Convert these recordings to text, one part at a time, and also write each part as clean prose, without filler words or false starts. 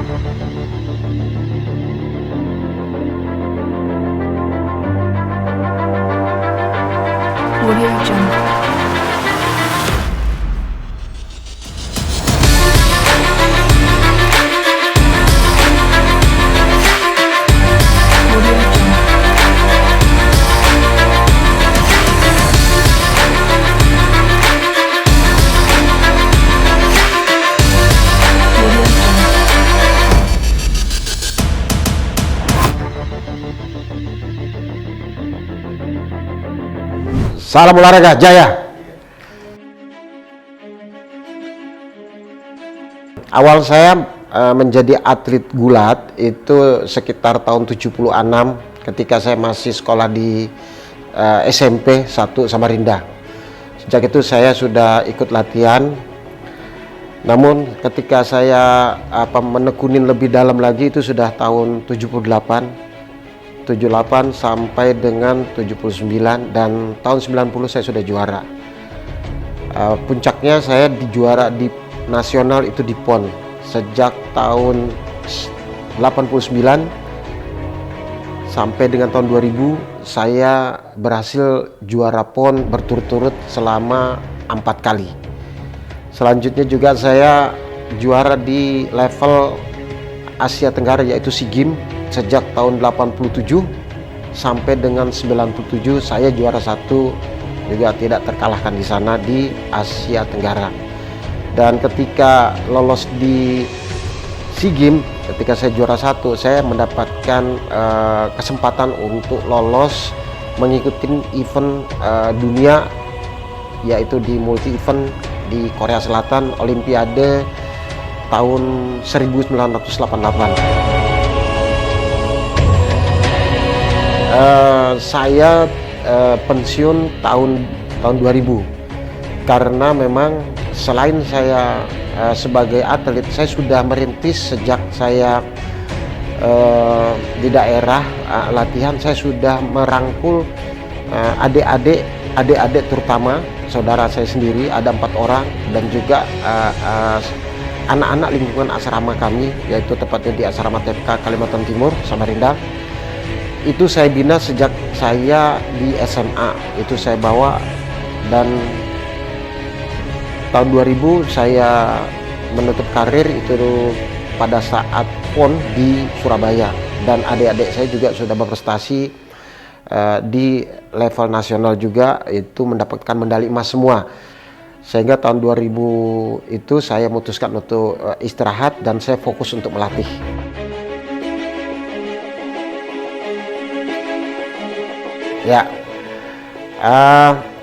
Audio Jungle. Audio Jungle. Audio Jungle. Salam olahraga jaya. Awal saya menjadi atlet gulat itu sekitar tahun 76 ketika saya masih sekolah di SMP 1 Samarinda. Sejak itu saya sudah ikut latihan. Namun ketika saya menekunin lebih dalam lagi itu sudah tahun 78 sampai dengan 79, dan tahun 90 saya sudah juara. Puncaknya saya juara di nasional itu di PON sejak tahun 89 sampai dengan tahun 2000 saya berhasil juara PON berturut-turut selama 4 kali. Selanjutnya juga saya juara di level Asia Tenggara yaitu SEA Games sejak tahun 87 sampai dengan 97 saya juara 1, juga tidak terkalahkan di sana di Asia Tenggara. Dan ketika lolos di SEA Games, ketika saya juara 1, saya mendapatkan kesempatan untuk lolos mengikuti event dunia, yaitu di multi event di Korea Selatan, Olimpiade tahun 1988. Saya pensiun tahun 2000 karena memang selain saya sebagai atlet, saya sudah merintis sejak saya di daerah latihan. Saya sudah merangkul adik-adik terutama saudara saya sendiri, ada 4 orang, dan juga anak-anak lingkungan asrama kami, yaitu tepatnya di asrama TPK Kalimantan Timur Samarinda. Itu saya bina sejak saya di SMA, itu saya bawa, dan tahun 2000 saya menutup karir itu pada saat PON di Surabaya, dan adik-adik saya juga sudah berprestasi di level nasional juga, itu mendapatkan medali emas semua. Sehingga tahun 2000 itu saya memutuskan untuk istirahat dan saya fokus untuk melatih. Ya,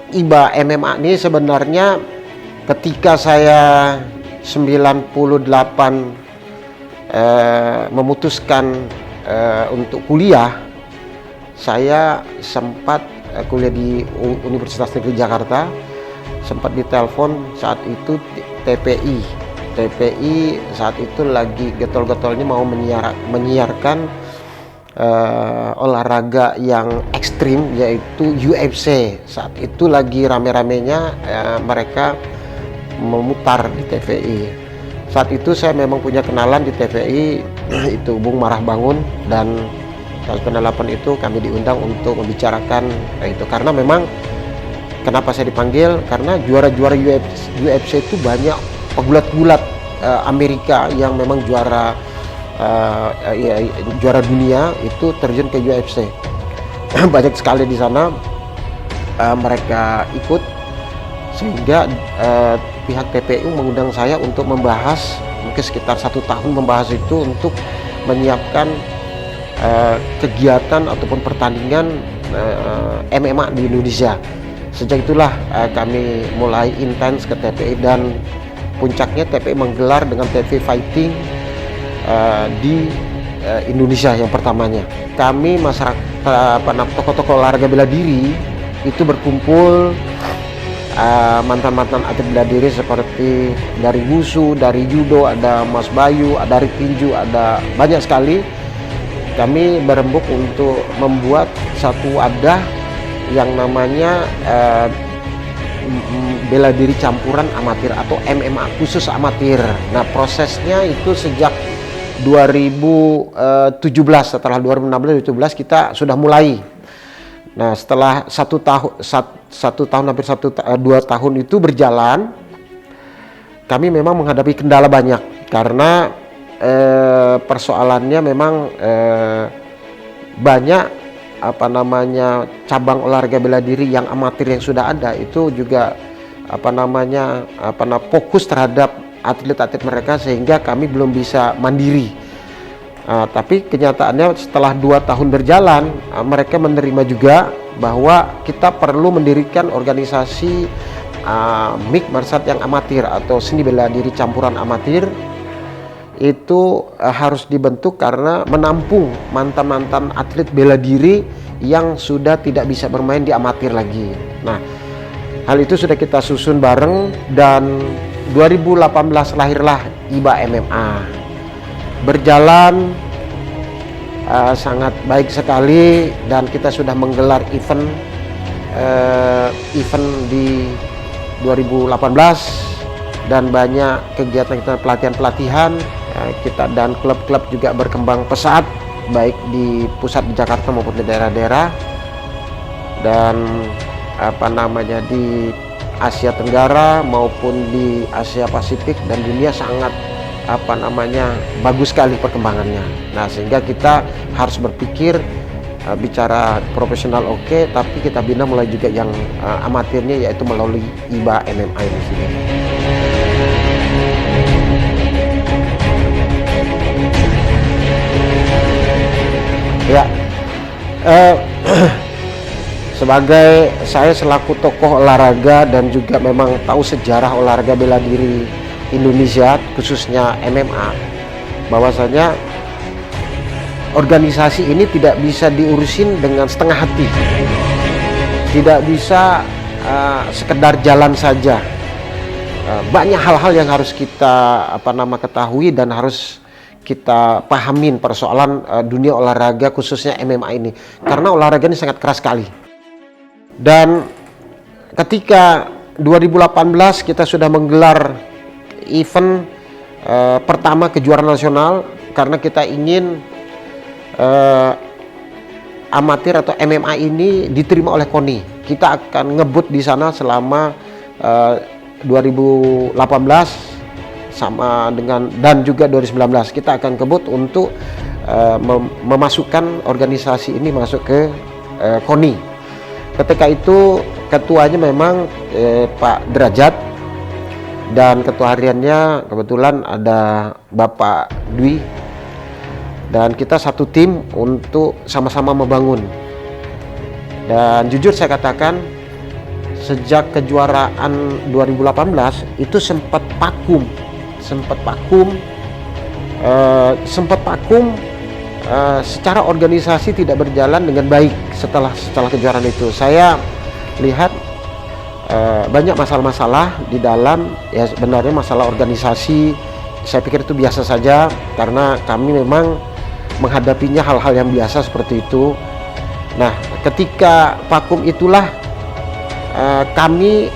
IBA MMA ini sebenarnya ketika saya 98 memutuskan untuk kuliah, saya sempat kuliah di Universitas Negeri Jakarta, sempat ditelepon saat itu TPI saat itu lagi getol-getolnya mau menyiarkan olahraga yang ekstrim, yaitu UFC. Saat itu lagi rame-ramenya mereka memutar di TVI. Saat itu saya memang punya kenalan di TVI itu Bung Marah Bangun, dan tahun 98 itu kami diundang untuk membicarakan itu, karena memang kenapa saya dipanggil, karena juara-juara UFC itu banyak pegulat-pegulat Amerika yang memang juara dunia itu terjun ke UFC. Banyak sekali di sana mereka ikut, sehingga pihak TPU mengundang saya untuk membahas, mungkin sekitar 1 tahun membahas itu untuk menyiapkan kegiatan ataupun pertandingan MMA di Indonesia. Sejak itulah kami mulai intens ke TPI, dan puncaknya TPI menggelar dengan TV Fighting di Indonesia yang pertamanya. Kami masyarakat tokoh-tokoh olahraga bela diri itu berkumpul, mantan-mantan atlet bela diri seperti dari wushu, dari judo, ada Mas Bayu, ada Rik Tinju, ada banyak sekali. Kami berembuk untuk membuat satu wadah yang namanya bela diri campuran amatir atau MMA khusus amatir. Nah, prosesnya itu sejak 2017, setelah 2016-2017 kita sudah mulai. Nah, setelah satu tahun hampir 2 tahun itu berjalan, kami memang menghadapi kendala banyak karena persoalannya memang banyak cabang olahraga bela diri yang amatir yang sudah ada itu juga fokus terhadap atlet-atlet mereka, sehingga kami belum bisa mandiri. Tapi kenyataannya setelah 2 tahun berjalan, mereka menerima juga bahwa kita perlu mendirikan organisasi MIK Marsat yang amatir atau seni bela diri campuran amatir. Itu harus dibentuk karena menampung mantan-mantan atlet bela diri yang sudah tidak bisa bermain di amatir lagi. Nah, hal itu sudah kita susun bareng, dan 2018 lahirlah IBA MMA. Berjalan sangat baik sekali, dan kita sudah menggelar event di 2018 dan banyak kegiatan pelatihan kita, dan klub-klub juga berkembang pesat baik di pusat di Jakarta maupun di daerah-daerah, dan di Asia Tenggara maupun di Asia Pasifik dan dunia sangat bagus sekali perkembangannya. Nah, sehingga kita harus berpikir bicara profesional oke, tapi kita bina mulai juga yang amatirnya, yaitu melalui IBA MMA ini sendiri. Ya, sebagai saya selaku tokoh olahraga dan juga memang tahu sejarah olahraga bela diri Indonesia, khususnya MMA, bahwasanya organisasi ini tidak bisa diurusin dengan setengah hati, tidak bisa sekedar jalan saja. Banyak hal-hal yang harus kita ketahui dan harus kita pahamin persoalan dunia olahraga khususnya MMA ini, karena olahraga ini sangat keras sekali. Dan ketika 2018 kita sudah menggelar event pertama kejuaraan nasional, karena kita ingin amatir atau MMA ini diterima oleh KONI. Kita akan ngebut di sana selama 2018 sama dengan dan juga 2019 kita akan kebut untuk memasukkan organisasi ini masuk ke KONI. Ketika itu ketuanya memang Pak Derajat, dan ketua hariannya kebetulan ada Bapak Dwi, dan kita satu tim untuk sama-sama membangun. Dan jujur saya katakan, sejak kejuaraan 2018 itu sempat vakum secara organisasi tidak berjalan dengan baik. Setelah kejuaraan itu saya lihat banyak masalah-masalah di dalam, ya sebenarnya masalah organisasi. Saya pikir itu biasa saja, karena kami memang menghadapinya hal-hal yang biasa seperti itu. Nah, ketika vakum itulah kami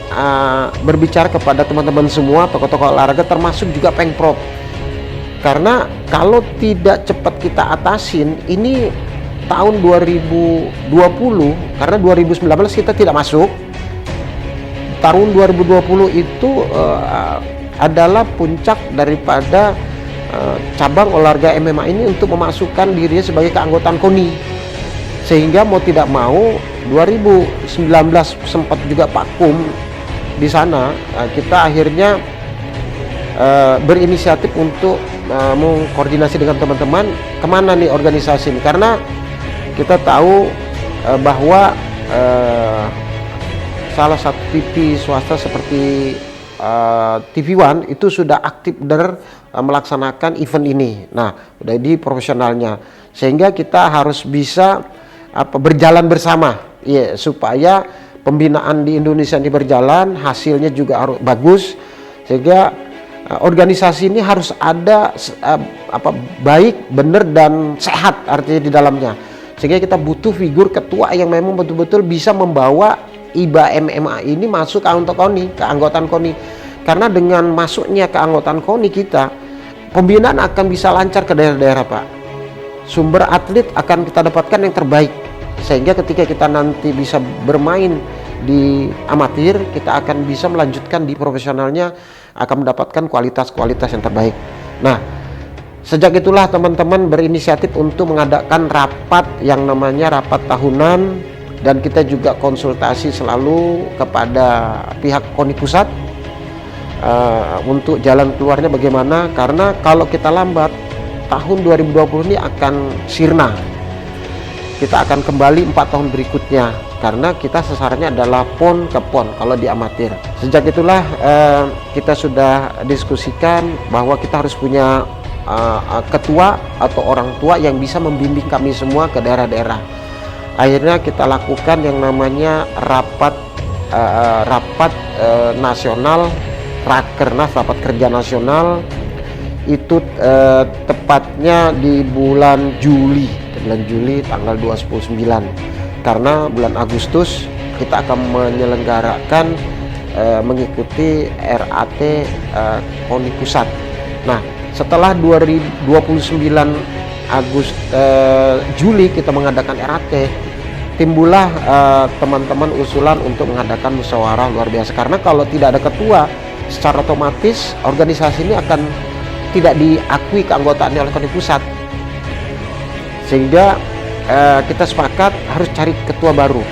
berbicara kepada teman-teman semua, tokoh-tokoh olahraga termasuk juga Pengprov, karena kalau tidak cepat kita atasin ini tahun 2020, karena 2019 kita tidak masuk, tahun 2020 itu adalah puncak daripada cabang olahraga MMA ini untuk memasukkan dirinya sebagai keanggotaan KONI, sehingga mau tidak mau 2019 sempat juga vakum di sana. Kita akhirnya berinisiatif untuk mengkoordinasi dengan teman-teman kemana nih organisasi ini, karena kita tahu bahwa salah satu TV swasta seperti TV One itu sudah aktif melaksanakan event ini. Nah, udah di profesionalnya, sehingga kita harus bisa berjalan bersama, ya, supaya pembinaan di Indonesia ini berjalan, hasilnya juga harus bagus, sehingga organisasi ini harus ada baik, benar dan sehat artinya di dalamnya. Sehingga kita butuh figur ketua yang memang betul-betul bisa membawa IBA MMA ini masuk ke anggotaan KONI. Karena dengan masuknya ke anggotaan KONI kita, pembinaan akan bisa lancar ke daerah-daerah Pak. Sumber atlet akan kita dapatkan yang terbaik, sehingga ketika kita nanti bisa bermain di amatir, kita akan bisa melanjutkan di profesionalnya, akan mendapatkan kualitas-kualitas yang terbaik. Nah, sejak itulah teman-teman berinisiatif untuk mengadakan rapat yang namanya rapat tahunan, dan kita juga konsultasi selalu kepada pihak KONI pusat untuk jalan keluarnya bagaimana, karena kalau kita lambat tahun 2020 ini akan sirna. Kita akan kembali 4 tahun berikutnya, karena kita sasarannya adalah PON ke PON kalau di amatir. Sejak itulah kita sudah diskusikan bahwa kita harus punya ketua atau orang tua yang bisa membimbing kami semua ke daerah-daerah. Akhirnya kita lakukan yang namanya rapat nasional, Rakernas, rapat kerja nasional, itu tepatnya di bulan Juli tanggal 219, karena bulan Agustus kita akan menyelenggarakan mengikuti RAT KONI pusat. Nah, setelah 2029 Juli kita mengadakan RAT, timbullah teman-teman usulan untuk mengadakan musyawarah luar biasa, karena kalau tidak ada ketua, secara otomatis organisasi ini akan tidak diakui keanggotaannya oleh KONI pusat, sehingga kita sepakat harus cari ketua baru,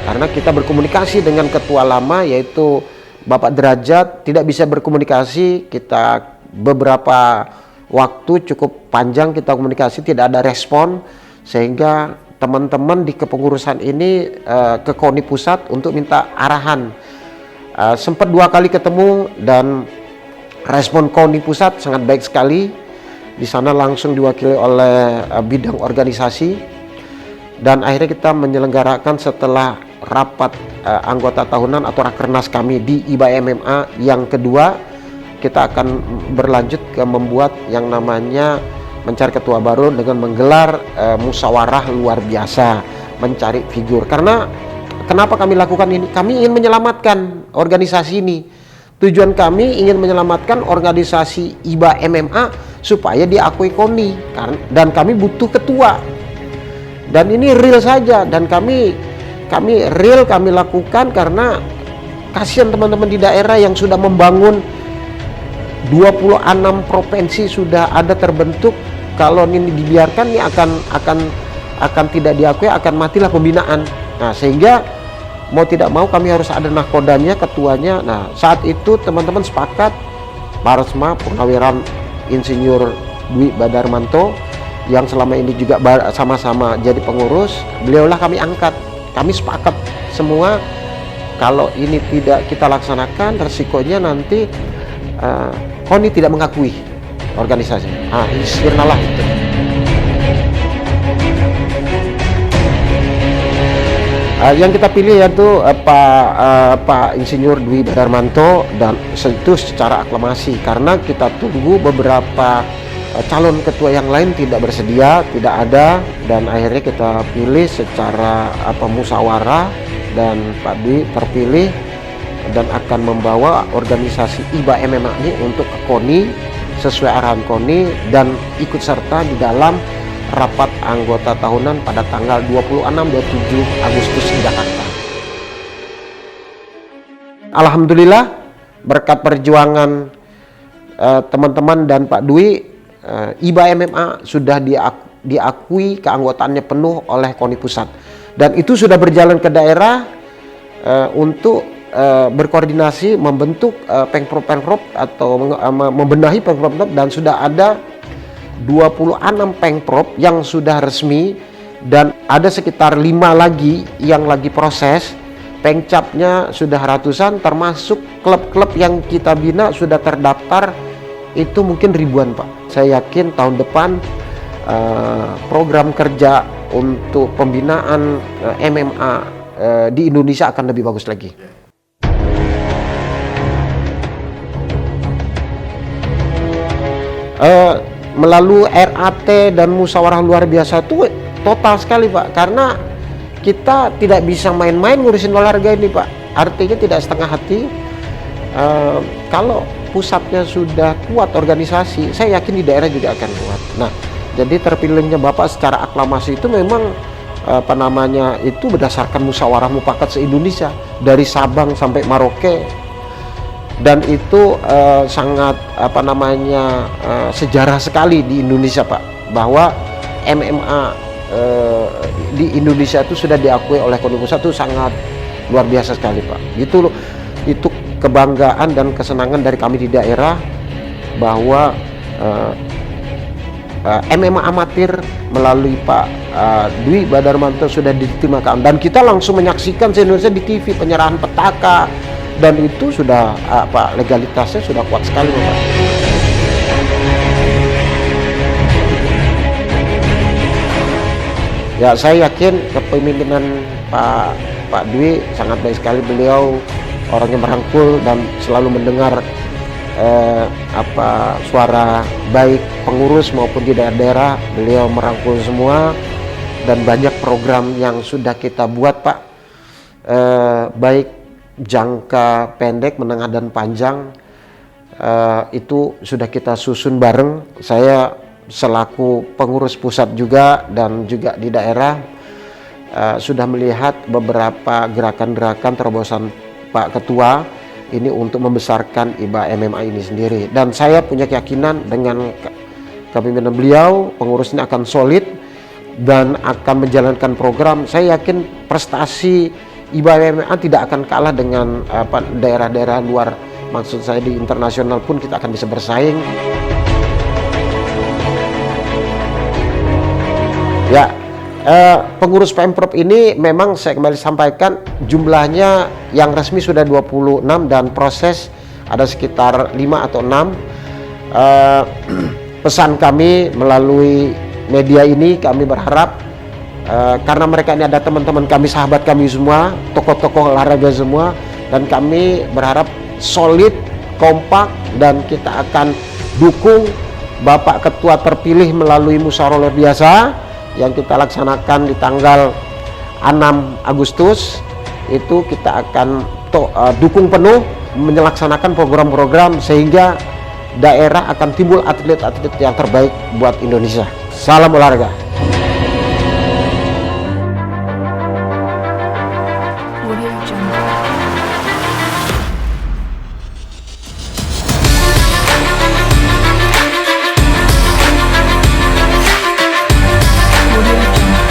karena kita berkomunikasi dengan ketua lama yaitu Bapak Derajat, tidak bisa berkomunikasi. Kita beberapa waktu cukup panjang kita komunikasi, tidak ada respon, sehingga teman-teman di kepengurusan ini ke KONI pusat untuk minta arahan. Sempat 2 kali ketemu dan respon KONI pusat sangat baik sekali. Di sana langsung diwakili oleh bidang organisasi, dan akhirnya kita menyelenggarakan setelah rapat anggota tahunan atau Rakernas kami di IBA MMA yang kedua, kita akan berlanjut ke membuat yang namanya mencari ketua baru dengan menggelar musyawarah luar biasa, mencari figur. Karena kenapa kami lakukan ini? Kami ingin menyelamatkan organisasi ini. Tujuan kami ingin menyelamatkan organisasi IBA MMA supaya diakui KONI, dan kami butuh ketua. Dan ini real saja, dan kami real kami lakukan karena kasihan teman-teman di daerah yang sudah membangun 26 provinsi sudah ada terbentuk. Kalau ini dibiarkan, ini akan tidak diakui, akan matilah pembinaan. Nah, sehingga mau tidak mau kami harus ada nahkodanya, ketuanya. Nah, saat itu teman-teman sepakat, Parsma Purnawiran Insinyur Dwi Badarmanto yang selama ini juga sama-sama jadi pengurus, beliaulah kami angkat. Kami sepakat semua, kalau ini tidak kita laksanakan, resikonya nanti KONI tidak mengakui organisasi. Sirnalah itu. Yang kita pilih yaitu Pak Insinyur Dwi Badarmanto, dan itu secara aklamasi, karena kita tunggu beberapa calon ketua yang lain tidak bersedia, tidak ada, dan akhirnya kita pilih secara musyawarah, dan Pak Dwi terpilih dan akan membawa organisasi IBA MMA ini untuk ke KONI sesuai arahan KONI, dan ikut serta di dalam rapat anggota tahunan pada tanggal 26-27 Agustus di Jakarta. Alhamdulillah, berkat perjuangan teman-teman dan Pak Dwi, IBA MMA sudah diakui keanggotaannya penuh oleh KONI pusat, dan itu sudah berjalan ke daerah untuk berkoordinasi membentuk pengprov atau membenahi pengprov, dan sudah ada 26 pengprov yang sudah resmi, dan ada sekitar 5 lagi yang lagi proses. Pengcapnya sudah ratusan, termasuk klub-klub yang kita bina sudah terdaftar, itu mungkin ribuan Pak. Saya yakin tahun depan program kerja untuk pembinaan MMA di Indonesia akan lebih bagus lagi. Melalui RAT dan musyawarah luar biasa itu total sekali Pak, karena kita tidak bisa main-main ngurusin olahraga ini Pak. Artinya tidak setengah hati. Kalau pusatnya sudah kuat organisasi, saya yakin di daerah juga akan kuat. Nah, jadi terpilihnya Bapak secara aklamasi itu memang itu berdasarkan musyawarah mufakat se-Indonesia dari Sabang sampai Merauke, dan itu sangat sejarah sekali di Indonesia, Pak, bahwa MMA di Indonesia itu sudah diakui oleh Koni Pusat itu sangat luar biasa sekali, Pak. Gitu loh. Itu kebanggaan dan kesenangan dari kami di daerah bahwa MMA amatir melalui Pak Dwi Badarmanto sudah diterima, dan kita langsung menyaksikan se-Indonesia di TV penyerahan petaka, dan itu sudah legalitasnya sudah kuat sekali, Bapak. Ya, saya yakin kepemimpinan Pak Dwi sangat baik sekali. Beliau orangnya merangkul dan selalu mendengar suara baik pengurus maupun di daerah-daerah. Beliau merangkul semua, dan banyak program yang sudah kita buat, Pak, baik jangka pendek, menengah dan panjang, itu sudah kita susun bareng. Saya selaku pengurus pusat juga dan juga di daerah sudah melihat beberapa gerakan-gerakan terobosan Pak Ketua ini untuk membesarkan IBA MMA ini sendiri, dan saya punya keyakinan dengan kepemimpinan beliau pengurus ini akan solid dan akan menjalankan program. Saya yakin prestasi IBA MMA tidak akan kalah dengan daerah-daerah luar, maksud saya di internasional pun kita akan bisa bersaing. Ya, pengurus Pemprov ini memang saya kembali sampaikan jumlahnya yang resmi sudah 26 dan proses ada sekitar 5 atau 6. Pesan kami melalui media ini, kami berharap karena mereka ini ada teman-teman kami, sahabat kami semua, tokoh-tokoh olahraga semua, dan kami berharap solid, kompak, dan kita akan dukung Bapak Ketua terpilih melalui musyawarah luar biasa yang kita laksanakan di tanggal 6 Agustus. Itu kita akan dukung penuh menyelaksanakan program-program sehingga daerah akan timbul atlet-atlet yang terbaik buat Indonesia. Salam olahraga. Audio Jungle. Audio Jungle. Audio Jungle.